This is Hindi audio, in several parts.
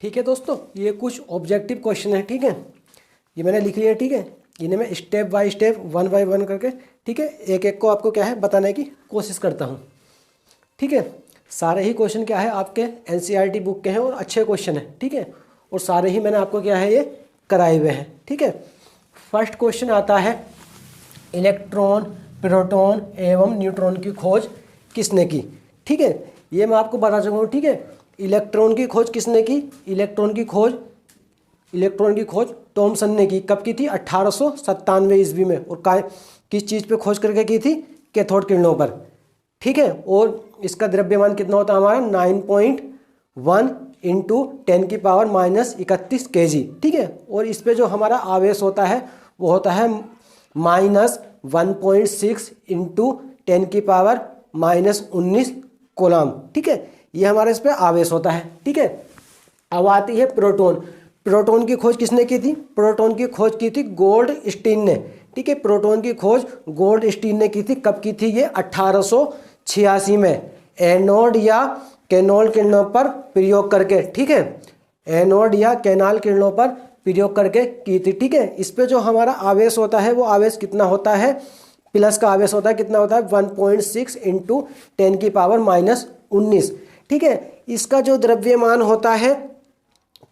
ठीक है दोस्तों, ये कुछ ऑब्जेक्टिव क्वेश्चन है। ठीक है, ये मैंने लिख लिया। ठीक है, इन्हें मैं step by step one by one करके ठीक है एक एक को आपको क्या है बताने की कोशिश करता हूँ। ठीक है, सारे ही क्वेश्चन क्या है आपके एनसीईआरटी बुक के हैं और अच्छे क्वेश्चन हैं। ठीक है, और सारे ही मैंने आपको क्या है ये कराए हुए हैं। ठीक है, फर्स्ट क्वेश्चन आता है इलेक्ट्रॉन, प्रोटॉन एवं न्यूट्रॉन की खोज किसने की। ठीक है, ये मैं आपको बता चुका हूँ। ठीक है, इलेक्ट्रॉन की खोज किसने की? इलेक्ट्रॉन की खोज थॉमसन ने की। कब की थी? 1897 ईस्वी में। और किस चीज़ पे खोज करके की थी? कैथोड किरणों पर। ठीक है, और इसका द्रव्यमान कितना होता है हमारा? 9.1 इंटू 10⁻31 kg। ठीक है, और इस पे जो हमारा आवेश होता है वो होता है -1.6 इंटू 10⁻19 कूलम। ठीक है, ये हमारे इस पे आवेश होता है। ठीक है, अब आती है प्रोटॉन। प्रोटॉन की खोज किसने की थी? प्रोटॉन की खोज की थी गोल्डस्टीन ने। ठीक है, प्रोटॉन की खोज गोल्डस्टीन ने की थी। कब की थी ये? 1886 में एनोड या कैनोल किरणों पर प्रयोग करके। ठीक है, एनोड या कैनाल किरणों पर प्रयोग करके की थी। ठीक है, इस पे जो हमारा आवेश होता है वो आवेश कितना होता है? प्लस का आवेश होता है। कितना होता है? 1.6 इंटू 10⁻19। ठीक है, इसका जो द्रव्यमान होता है,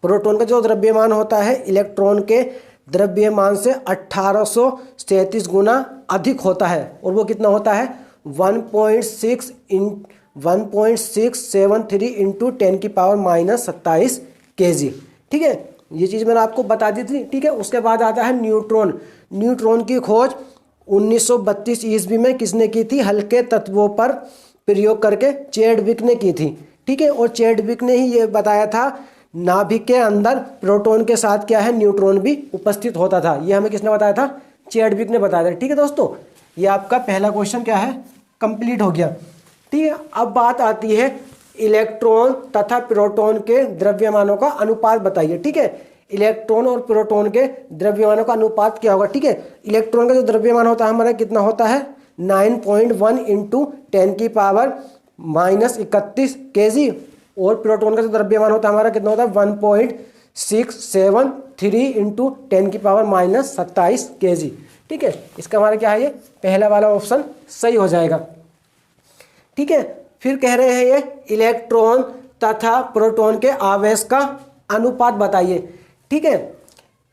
प्रोटॉन का जो द्रव्यमान होता है इलेक्ट्रॉन के द्रव्यमान से 1837 गुना अधिक होता है। और वो कितना होता है? 1.673 इंटू 10⁻27 kg। ठीक है, ये चीज़ मैंने आपको बता दी थी। ठीक है, उसके बाद आता है न्यूट्रॉन। न्यूट्रॉन की खोज 1932 ईस्वी में किसने की थी? हल्के तत्वों पर प्रयोग करके चैडविक ने की थी। ठीक है, और चैडविक ने ही ये बताया था नाभिक के अंदर प्रोटॉन के साथ क्या है? न्यूट्रॉन भी उपस्थित होता था। ये हमें किसने बताया था? चैडविक ने बताया था। ठीक है दोस्तों, ये आपका पहला क्वेश्चन क्या है? कंप्लीट हो गया। ठीक है, अब बात आती है इलेक्ट्रॉन तथा प्रोटॉन के द्रव्यमानों का अनुपात बताइए। ठीक है, इलेक्ट्रॉन और प्रोटॉन के द्रव्यमानों का अनुपात क्या होगा? ठीक है, इलेक्ट्रॉन का जो द्रव्यमान होता है हमारा कितना होता है? 9.1 इंटू 10⁻31 kg। और प्रोटॉन का जो द्रव्यमान होता है हमारा कितना होता है? 1.673 इंटू 10⁻27 kg। ठीक है, इसका हमारा क्या है? ये पहला वाला ऑप्शन सही हो जाएगा। ठीक है, फिर कह रहे हैं ये इलेक्ट्रॉन तथा प्रोटॉन के आवेश का अनुपात बताइए। ठीक है,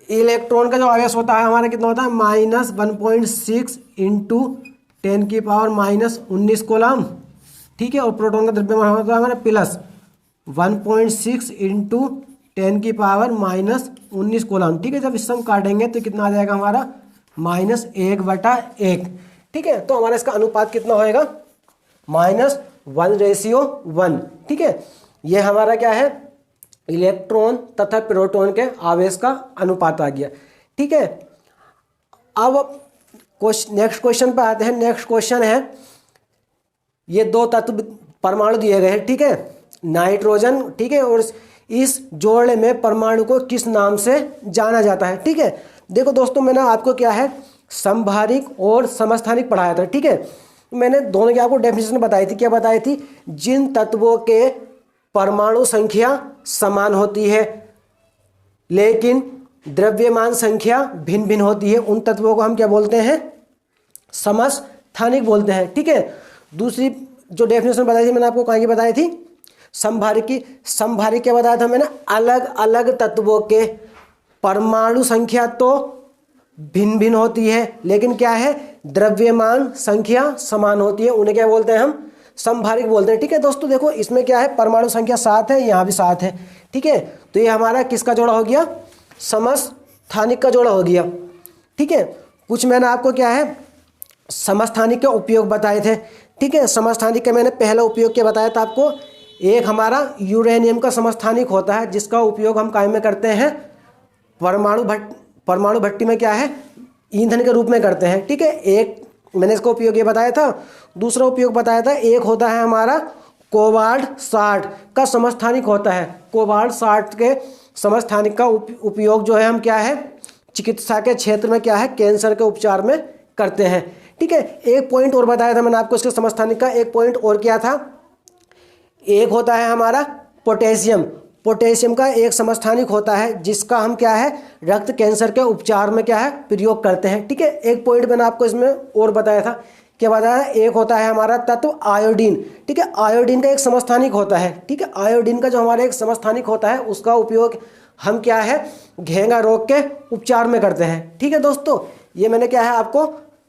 इलेक्ट्रॉन का जो आवेश होता है हमारा कितना होता है? -1.6 इंटू 10⁻19 कूलम। ठीक है, और प्रोटॉन का द्रव्यमान होता है हमारा प्लस 1.6 इंटू 10⁻19 कूलम। ठीक है, जब इससे हम काटेंगे तो कितना आ जाएगा हमारा? -1/1। ठीक है, तो हमारा इसका अनुपात कितना होएगा? -1:1। ठीक है, ये हमारा क्या है? इलेक्ट्रॉन तथा प्रोटॉन के आवेश का अनुपात आ गया। ठीक है, अब नेक्स्ट क्वेश्चन पर आते हैं। नेक्स्ट क्वेश्चन है, ये दो तत्व परमाणु दिए गए हैं। ठीक है, नाइट्रोजन। ठीक है, और इस जोड़े में परमाणु को किस नाम से जाना जाता है? ठीक है, देखो दोस्तों, मैंने आपको क्या है समभारिक और समस्थानिक पढ़ाया था। ठीक है, मैंने दोनों की आपको डेफिनेशन बताई थी। क्या बताई थी? जिन तत्वों के परमाणु संख्या समान होती है लेकिन द्रव्यमान संख्या भिन्न भिन्न होती है, उन तत्वों को हम क्या बोलते हैं? समस्थानिक बोलते हैं। ठीक है, दूसरी जो डेफिनेशन बताई थी मैंने आपको कहाँ की बताई थी? समभारिक की। समभारिक क्या बताया था मैंने? अलग अलग तत्वों के परमाणु संख्या तो भिन्न भिन्न होती है लेकिन क्या है? द्रव्यमान संख्या समान होती है, उन्हें क्या बोलते हैं? हम समभारिक बोलते हैं। ठीक है दोस्तों, देखो इसमें क्या है? परमाणु संख्या 7 है, यहाँ भी 7 है। ठीक है, तो ये हमारा किसका जोड़ा हो गया? समस्थानिक का जोड़ा हो गया। ठीक है, कुछ मैंने आपको क्या है समस्थानिक के उपयोग बताए थे। ठीक है, समस्थानिक का मैंने पहला उपयोग क्या बताया था आपको? एक हमारा यूरेनियम का समस्थानिक होता है जिसका उपयोग हम काय में करते हैं? परमाणु भट्टी में क्या है? ईंधन के रूप में करते हैं। ठीक है, एक मैंने इसका उपयोग ये बताया था। दूसरा उपयोग बताया था, एक होता है हमारा कोबाल्ट 60 का समस्थानिक होता है। कोबाल्ट 60 के समस्थानिक का उपयोग जो है हम क्या है? चिकित्सा के क्षेत्र में क्या है? कैंसर के उपचार में करते हैं। ठीक है, एक पॉइंट और बताया था मैंने आपको इसके समस्थानिक का। एक पॉइंट और क्या था? एक होता है हमारा पोटेशियम। पोटेशियम का एक समस्थानिक होता है जिसका हम क्या है रक्त कैंसर के उपचार में क्या है प्रयोग करते हैं। ठीक है, एक पॉइंट मैंने आपको इसमें और बताया था, क्या बताया, एक होता है हमारा तत्व आयोडीन। ठीक है, आयोडीन का एक समस्थानिक होता है। ठीक है, आयोडीन का जो हमारा एक समस्थानिक होता है उसका उपयोग हम क्या है घेंगा रोग के उपचार में करते हैं। ठीक है दोस्तों, ये मैंने क्या है आपको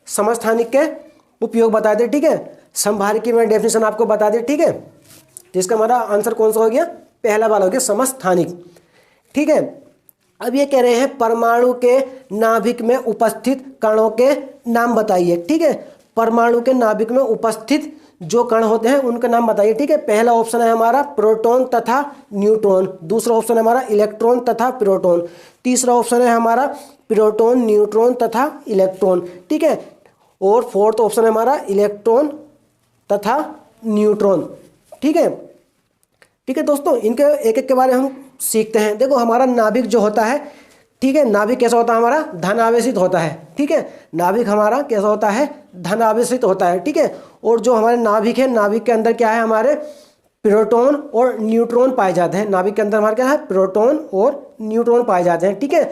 समस्थानिक के उपयोग बताए थे। ठीक है, समभार की मैंने डेफिनेशन आपको बता दी। ठीक है, तो इसका हमारा आंसर कौन सा हो गया, पहला वाला हो गया समस्थानिक। ठीक है, अब ये कह रहे हैं परमाणु के नाभिक में उपस्थित कणों के नाम बताइए। ठीक है, परमाणु के नाभिक में उपस्थित जो कण होते हैं उनका नाम बताइए। ठीक है, पहला ऑप्शन है हमारा प्रोटॉन तथा न्यूट्रॉन, दूसरा ऑप्शन है हमारा इलेक्ट्रॉन तथा प्रोटॉन, तीसरा ऑप्शन है हमारा प्रोटॉन न्यूट्रॉन तथा इलेक्ट्रॉन। ठीक है, और फोर्थ ऑप्शन है हमारा इलेक्ट्रॉन तथा न्यूट्रॉन। ठीक है, ठीक है दोस्तों, इनके एक एक के बारे में हम सीखते हैं। देखो हमारा नाभिक जो होता है, ठीक है, नाभिक कैसा होता है हमारा धन आवेशित होता है। ठीक है, नाभिक हमारा कैसा होता है धन आवेशित होता है। ठीक है, और जो हमारे नाभिक है, नाभिक के अंदर क्या है हमारे प्रोटॉन और न्यूट्रॉन पाए जाते हैं। नाभिक के अंदर हमारा क्या है प्रोटॉन और न्यूट्रॉन पाए जाते हैं। ठीक है,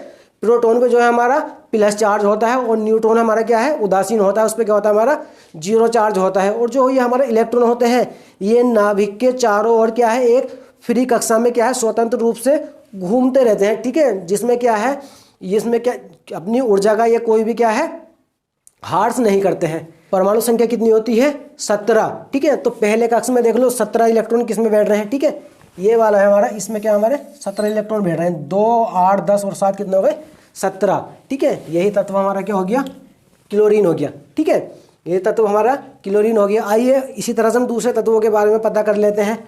प्रोटॉन पे जो है हमारा प्लस चार्ज होता है और न्यूट्रॉन हमारा क्या है उदासीन होता है, उस पर क्या होता है हमारा जीरो चार्ज होता है। और जो ये हमारे इलेक्ट्रॉन होते हैं ये नाभिक के चारों ओर क्या है एक फ्री कक्षा में क्या है स्वतंत्र रूप से घूमते रहते हैं। ठीक है, जिसमें क्या है इसमें क्या अपनी ऊर्जा का ये कोई भी क्या है हार्स नहीं करते हैं। परमाणु संख्या कितनी होती है 17। ठीक है, तो पहले कक्ष में देख लो 17 इलेक्ट्रॉन किस में बैठ रहे हैं। ठीक है, ये वाला है हमारा, इसमें क्या हमारे 17 इलेक्ट्रॉन बैठ रहे हैं। 2 8 10 और 7 कितने हो गए 17। ठीक है, यही तत्व हमारा क्या हो गया क्लोरीन हो गया। ठीक है, ये तत्व हमारा क्लोरीन हो गया। आइए इसी तरह से हम दूसरे तत्वों के बारे में पता कर लेते हैं।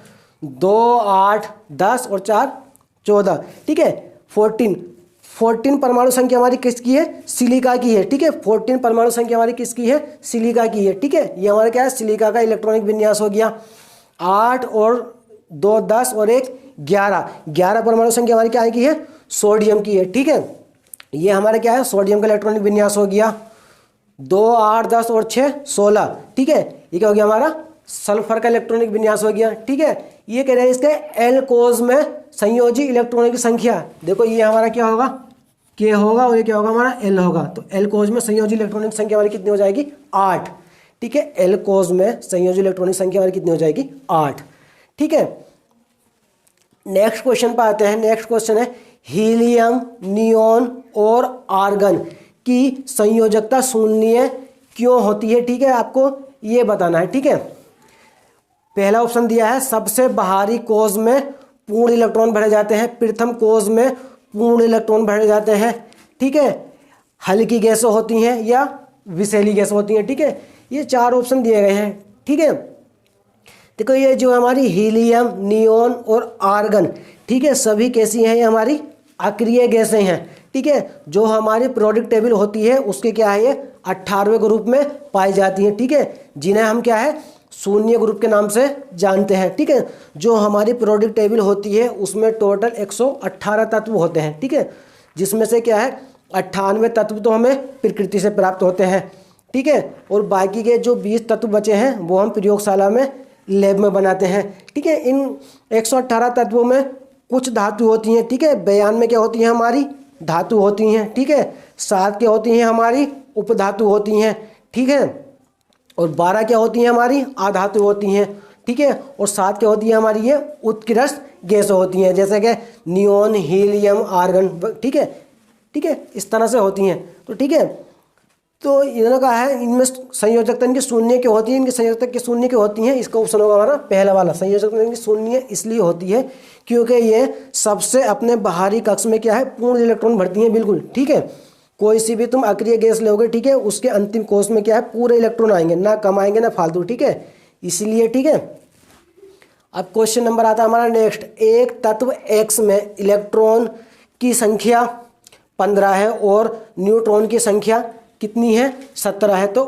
2 8 10 और 4 14। ठीक है, 14 परमाणु संख्या हमारी किसकी है सिलिका की है। ठीक है, 14 परमाणु संख्या हमारी किसकी है सिलिका की है। ठीक है, ये हमारा क्या है सिलिका का इलेक्ट्रॉनिक विन्यास हो गया। 8 और 2 10 और 1 11 परमाणु संख्या हमारी क्या की है सोडियम की है। ठीक है, ये हमारा क्या है सोडियम का इलेक्ट्रॉनिक विन्यास हो गया। 2 8 10 और 6 16। ठीक है, ये क्या हो गया हमारा सल्फर का इलेक्ट्रॉनिक विन्यास हो गया। ठीक है, ये कह रहे हैं इसके एल्कोज में संयोजी इलेक्ट्रॉनों की संख्या। देखो ये हमारा क्या होगा के होगा और ये क्या होगा हमारा एल होगा। तो एल्कोज में संयोजी इलेक्ट्रॉनिक संख्या हमारी कितनी हो जाएगी 8। ठीक है, एल्कोज में संयोजी इलेक्ट्रॉनिक संख्या हमारी कितनी हो जाएगी 8। ठीक है, नेक्स्ट क्वेश्चन पर आते हैं। नेक्स्ट क्वेश्चन है हीलियम नियोन और आर्गन की संयोजकता शून्य क्यों होती है। ठीक है, आपको ये बताना है। ठीक है, पहला ऑप्शन दिया है सबसे बाहरी कोष में पूर्ण इलेक्ट्रॉन भरे जाते हैं, प्रथम कोष में पूर्ण इलेक्ट्रॉन भरे जाते हैं। ठीक है, हल्की गैसें होती हैं या विषैली गैसें होती हैं। ठीक है, ये 4 ऑप्शन दिए गए हैं। ठीक है, देखो ये जो हमारी हीलियम नियोन और आर्गन, ठीक है, सभी कैसी हैं ये हमारी अक्रिय गैसें हैं। ठीक है, जो हमारी प्रोडिक टेबल होती है उसके क्या है ये 18वें ग्रुप में पाई जाती हैं। ठीक है, जिन्हें हम क्या है शून्य ग्रुप के नाम से जानते हैं। ठीक है, जो हमारी प्रोडिक टेबल होती है उसमें टोटल 118 तत्व होते हैं। ठीक है, जिसमें से क्या है 98 तत्व तो हमें प्रकृति से प्राप्त होते हैं। ठीक है, और बाकी के जो 20 तत्व बचे हैं वो हम प्रयोगशाला में लैब में बनाते हैं। ठीक है, इन 118 तत्वों में कुछ धातु होती हैं। ठीक है, 92 क्या होती हैं हमारी धातु होती हैं। ठीक है, 7 क्या होती हैं हमारी उपधातु होती हैं। ठीक है, और 12 क्या होती हैं हमारी आधातु होती हैं। ठीक है, और 7 क्या होती है हमारी ये उत्कृष्ट गैसें होती हैं, जैसे कि नियोन हीलियम आर्गन। ठीक है, ठीक है, इस तरह से होती हैं। तो ठीक है, तो इन्होंने कहा है इनमें संयोजकता इनकी शून्य क्यों होती है, इनकी संयोजकता की शून्य क्यों होती हैं। इसका ऑप्शन होगा हमारा पहला वाला, संयोजकता इनकी शून्य इसलिए होती है क्योंकि ये सबसे अपने बाहरी कक्ष में क्या है पूर्ण इलेक्ट्रॉन भरती हैं। बिल्कुल ठीक है, कोई सी भी तुम अक्रिय गैस लोगे, ठीक है, उसके अंतिम कोष में क्या है पूरे इलेक्ट्रॉन आएंगे, ना कम आएंगे ना फालतू। ठीक है, इसलिए ठीक है। अब क्वेश्चन नंबर आता है हमारा नेक्स्ट। एक तत्व X में इलेक्ट्रॉन की संख्या 15 है और न्यूट्रॉन की संख्या कितनी है 17 है, तो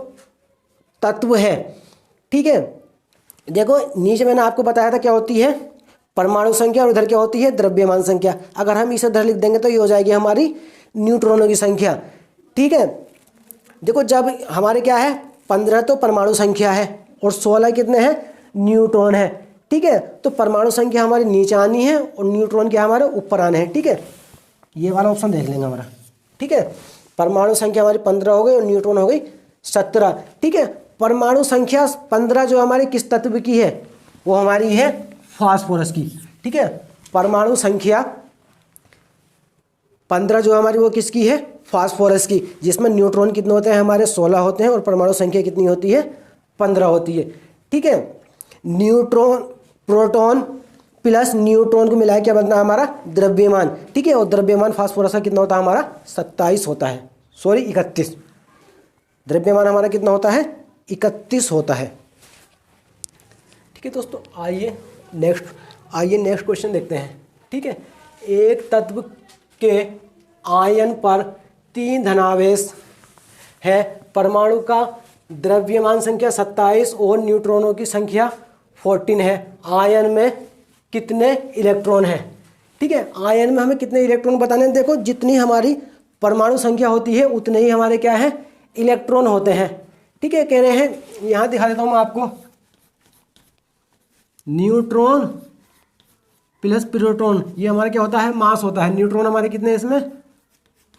तत्व है। ठीक है, देखो नीचे मैंने आपको बताया था क्या होती है परमाणु संख्या और इधर क्या होती है द्रव्यमान संख्या। अगर हम इसे इधर लिख देंगे तो ये हो जाएगी हमारी न्यूट्रॉनों की संख्या। ठीक है, देखो जब हमारे क्या है 15 तो परमाणु संख्या है और 16 कितने हैं न्यूट्रॉन है। ठीक है। तो परमाणु संख्या हमारी नीचे आनी है और न्यूट्रॉन क्या हमारे ऊपर आने हैं, ठीक है। ये वाला ऑप्शन देख लेंगे हमारा, ठीक है। परमाणु संख्या हमारी 15 हो गई और न्यूट्रॉन हो गई 17, ठीक है। परमाणु संख्या 15 जो हमारी किस तत्व की है, वो हमारी है फास्फोरस की, ठीक है। परमाणु संख्या 15 जो हमारी वो किसकी है, फास्फोरस की, जिसमें न्यूट्रॉन कितने होते हैं हमारे 16 होते हैं और परमाणु संख्या कितनी होती है 15 होती है, ठीक है। न्यूट्रॉन प्रोटॉन प्लस न्यूट्रॉन को मिलाकर क्या बनता है हमारा द्रव्यमान, ठीक है। और द्रव्यमान फास्फोरस का कितना होता है हमारा 27 होता है, सॉरी 31। द्रव्यमान हमारा कितना होता है 31 होता है, ठीक है दोस्तों। आइए नेक्स्ट क्वेश्चन देखते हैं, ठीक है। एक तत्व के आयन पर 3 धनावेश है, परमाणु का द्रव्यमान संख्या 27 और न्यूट्रॉनों की संख्या 14 है, आयन में कितने इलेक्ट्रॉन हैं, ठीक है। आयन में हमें कितने इलेक्ट्रॉन बताने हैं, देखो जितनी हमारी परमाणु संख्या होती है उतने ही हमारे क्या है इलेक्ट्रॉन होते हैं, ठीक है। कह रहे हैं यहाँ दिखा देता हूँ मैं आपको, न्यूट्रॉन प्लस प्रोटॉन, ये हमारा क्या होता है मास होता है। न्यूट्रॉन हमारे कितने इसमें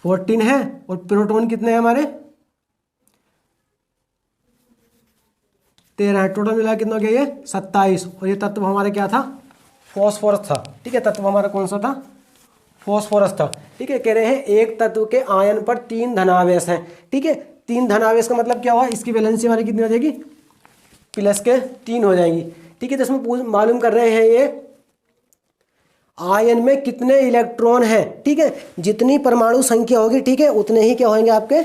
14 है और प्रोटॉन कितने हैं हमारे 13 है, टोटल मिला कितना हो गया ये 27। और ये तत्व हमारा क्या था फॉस्फोरस था, ठीक है। तत्व हमारा कौन सा था फॉस्फोरस था, ठीक है। कह रहे हैं एक तत्व के आयन पर 3 धनावेश हैं, ठीक है। 3 धनावेश का मतलब क्या हुआ, इसकी वैलेंसी हमारी कितनी हो जाएगी प्लस के 3 हो जाएगी, ठीक है। तो इसमें मालूम कर रहे हैं ये आयन में कितने इलेक्ट्रॉन हैं, ठीक है। जितनी परमाणु संख्या होगी, ठीक है, उतने ही क्या होंगे आपके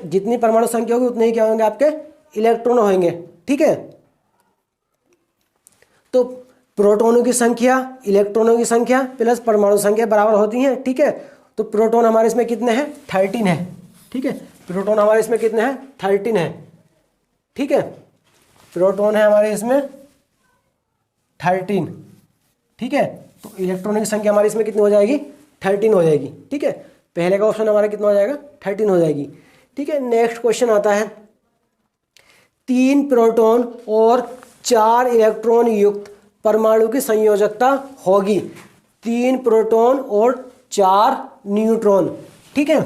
जितनी परमाणु संख्या होगी उतने ही क्या होंगे आपके इलेक्ट्रॉन होंगे, ठीक है। तो प्रोटॉनों की संख्या इलेक्ट्रॉनों की संख्या प्लस परमाणु संख्या बराबर होती हैं, ठीक है। तो प्रोटॉन हमारे इसमें कितने हैं 13 है, ठीक है। प्रोटॉन हमारे इसमें कितने हैं 13 है, ठीक है। प्रोटॉन है हमारे इसमें 13, ठीक है। तो इलेक्ट्रॉनों की संख्या हमारी इसमें कितनी हो जाएगी 13 हो जाएगी, ठीक है। पहले का ऑप्शन हमारा कितना हो जाएगा 13 हो जाएगी, ठीक है। नेक्स्ट क्वेश्चन आता है 3 प्रोटॉन और 4 इलेक्ट्रॉन युक्त परमाणु की संयोजकता होगी 3 प्रोटॉन और 4 न्यूट्रॉन, ठीक है।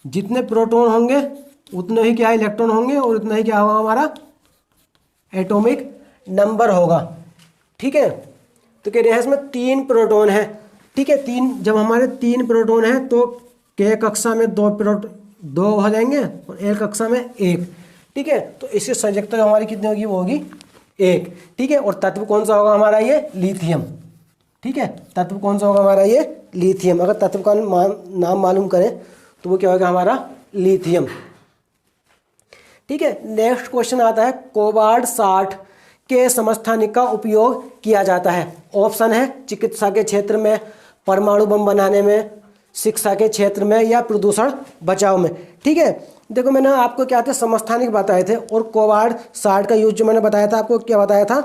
जितने प्रोटॉन होंगे उतने ही क्या इलेक्ट्रॉन होंगे और उतना ही क्या होगा हमारा एटॉमिक नंबर होगा, ठीक है। तो कह रहे हैं इसमें 3 प्रोटॉन है, ठीक है। जब हमारे 3 प्रोटॉन है तो K कक्षा में 2 हो जाएंगे और L कक्षा में 1, ठीक है। तो इसकी संयोजकता जो हमारी कितनी होगी वो होगी 1, ठीक है। और तत्व कौन सा होगा हमारा ये लिथियम, ठीक है। तत्व कौन सा होगा हमारा ये लिथियम। अगर तत्व का नाम मालूम करें तो वो क्या होगा हमारा लिथियम, ठीक है। नेक्स्ट क्वेश्चन आता है कोबाल्ट 60 के समस्थानिक का उपयोग किया जाता है। ऑप्शन है चिकित्सा के क्षेत्र में, परमाणु बम बनाने में, शिक्षा के क्षेत्र में या प्रदूषण बचाव में, ठीक है। देखो मैंने आपको क्या थे समस्थानिक बताए थे और कोबाल्ट 60 का यूज जो मैंने बताया था आपको क्या बताया था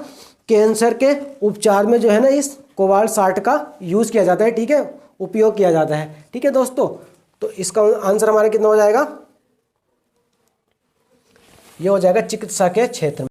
कैंसर के उपचार में जो है ना इस कोबाल्ट 60 का यूज किया जाता है, ठीक है, उपयोग किया जाता है, ठीक है दोस्तों। तो इसका आंसर हमारा कितना हो जाएगा, ये हो जाएगा चिकित्सा के क्षेत्र में।